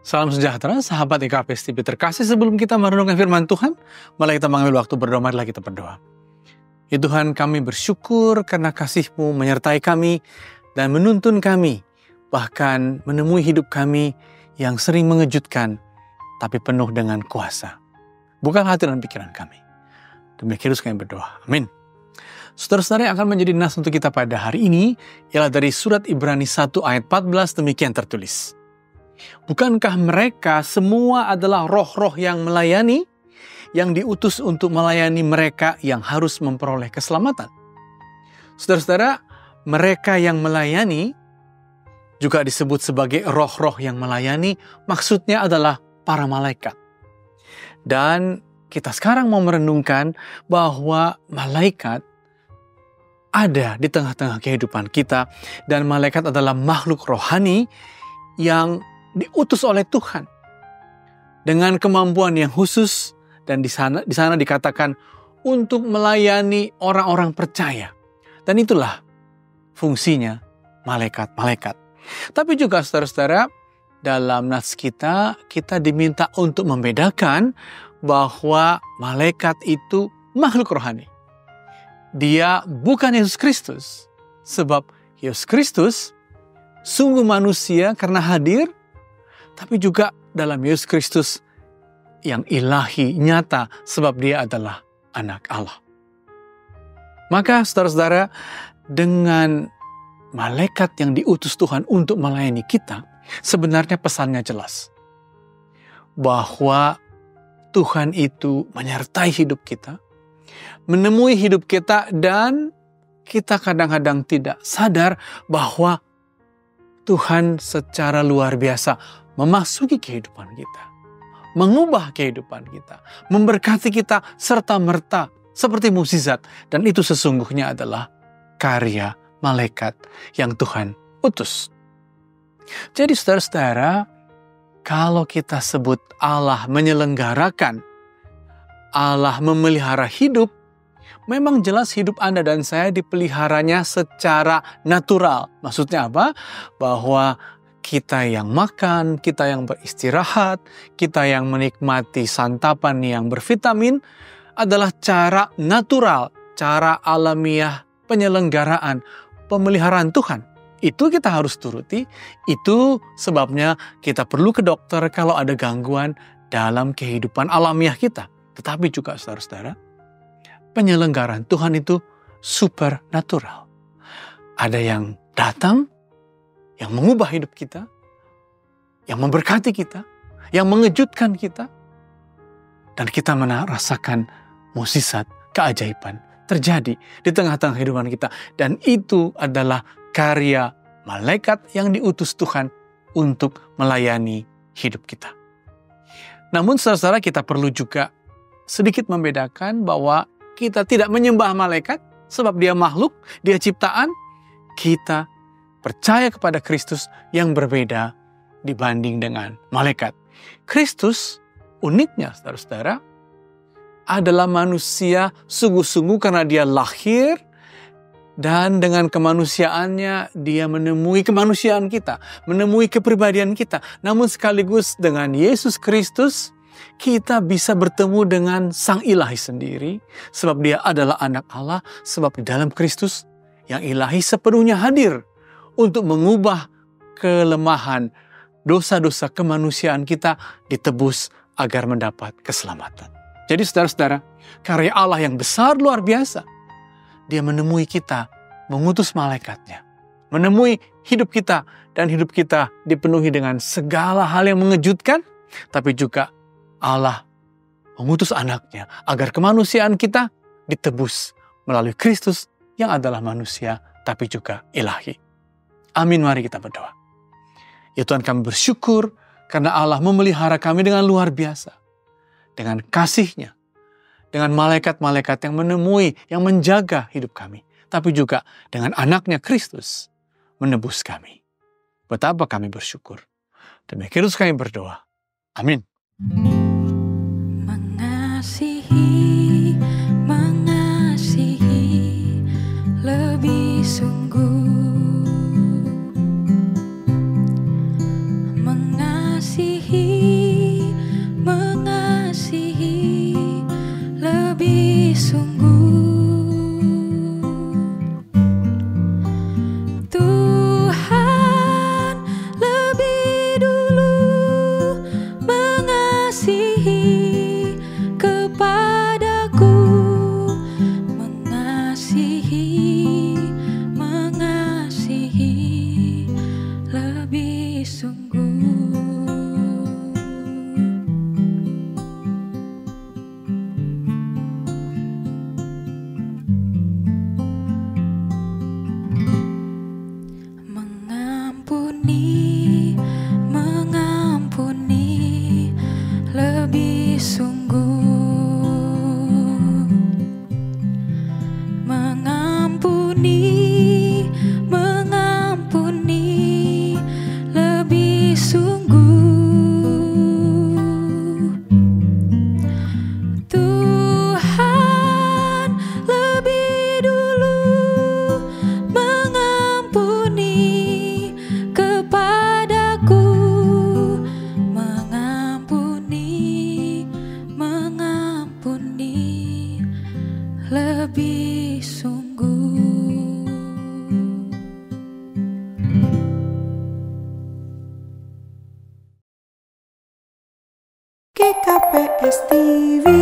Salam sejahtera, sahabat IKPS TV terkasih. Sebelum kita merenungkan firman Tuhan, mari kita mengambil waktu berdoa, marilah kita berdoa. Ya Tuhan, kami bersyukur karena kasih-Mu menyertai kami dan menuntun kami, bahkan menemui hidup kami yang sering mengejutkan, tapi penuh dengan kuasa. Bukan hati dan pikiran kami. Demikian kami berdoa. Amin. Saudara-saudara yang akan menjadi nas untuk kita pada hari ini, ialah dari surat Ibrani 1 ayat 14, demikian tertulis. Bukankah mereka semua adalah roh-roh yang melayani, yang diutus untuk melayani mereka yang harus memperoleh keselamatan? Saudara-saudara, mereka yang melayani juga disebut sebagai roh-roh yang melayani, maksudnya adalah para malaikat. Dan kita sekarang mau merenungkan bahwa malaikat ada di tengah-tengah kehidupan kita, dan malaikat adalah makhluk rohani yang diutus oleh Tuhan dengan kemampuan yang khusus, dan di sana dikatakan untuk melayani orang-orang percaya. Dan itulah fungsinya malaikat-malaikat. Tapi juga saudara-saudara, dalam nas kita diminta untuk membedakan bahwa malaikat itu makhluk rohani. Dia bukan Yesus Kristus, sebab Yesus Kristus sungguh manusia karena hadir, tapi juga dalam Yesus Kristus yang ilahi, nyata, sebab dia adalah anak Allah. Maka saudara-saudara, dengan malaikat yang diutus Tuhan untuk melayani kita, sebenarnya pesannya jelas. Bahwa Tuhan itu menyertai hidup kita, menemui hidup kita, dan kita kadang-kadang tidak sadar bahwa Tuhan secara luar biasa memasuki kehidupan kita, mengubah kehidupan kita, memberkati kita serta-merta seperti mukjizat, dan itu sesungguhnya adalah karya malaikat yang Tuhan utus. Jadi saudara-saudara, kalau kita sebut Allah menyelenggarakan, Allah memelihara hidup, memang jelas hidup Anda dan saya dipeliharanya secara natural. Maksudnya apa? Bahwa kita yang makan, kita yang beristirahat, kita yang menikmati santapan yang bervitamin adalah cara natural, cara alamiah penyelenggaraan, pemeliharaan Tuhan. Itu kita harus turuti, itu sebabnya kita perlu ke dokter kalau ada gangguan dalam kehidupan alamiah kita. Tetapi juga saudara-saudara, penyelenggaraan Tuhan itu supernatural. Ada yang datang, yang mengubah hidup kita, yang memberkati kita, yang mengejutkan kita, dan kita merasakan mukjizat, keajaiban terjadi di tengah-tengah kehidupan kita. Dan itu adalah karya malaikat yang diutus Tuhan untuk melayani hidup kita. Namun saudara-saudara, kita perlu juga sedikit membedakan bahwa kita tidak menyembah malaikat sebab dia makhluk, dia ciptaan. Kita percaya kepada Kristus yang berbeda dibanding dengan malaikat. Kristus uniknya saudara-saudara adalah manusia sungguh-sungguh karena dia lahir, dan dengan kemanusiaannya dia menemui kemanusiaan kita, menemui kepribadian kita. Namun sekaligus dengan Yesus Kristus kita bisa bertemu dengan Sang Ilahi sendiri, sebab dia adalah anak Allah, sebab di dalam Kristus yang ilahi sepenuhnya hadir untuk mengubah kelemahan, dosa-dosa kemanusiaan kita ditebus agar mendapat keselamatan. Jadi saudara-saudara, karya Allah yang besar luar biasa. Dia menemui kita, mengutus malaikatnya, menemui hidup kita, dan hidup kita dipenuhi dengan segala hal yang mengejutkan, tapi juga Allah mengutus anaknya agar kemanusiaan kita ditebus melalui Kristus yang adalah manusia tapi juga ilahi. Amin, mari kita berdoa. Ya Tuhan, kami bersyukur karena Allah memelihara kami dengan luar biasa. Dengan kasih-Nya, dengan malaikat-malaikat yang menemui, yang menjaga hidup kami. Tapi juga dengan anaknya Kristus menebus kami. Betapa kami bersyukur. Demikian kami berdoa. Amin. Mengasihi lebih sungguh, mengasihi TV.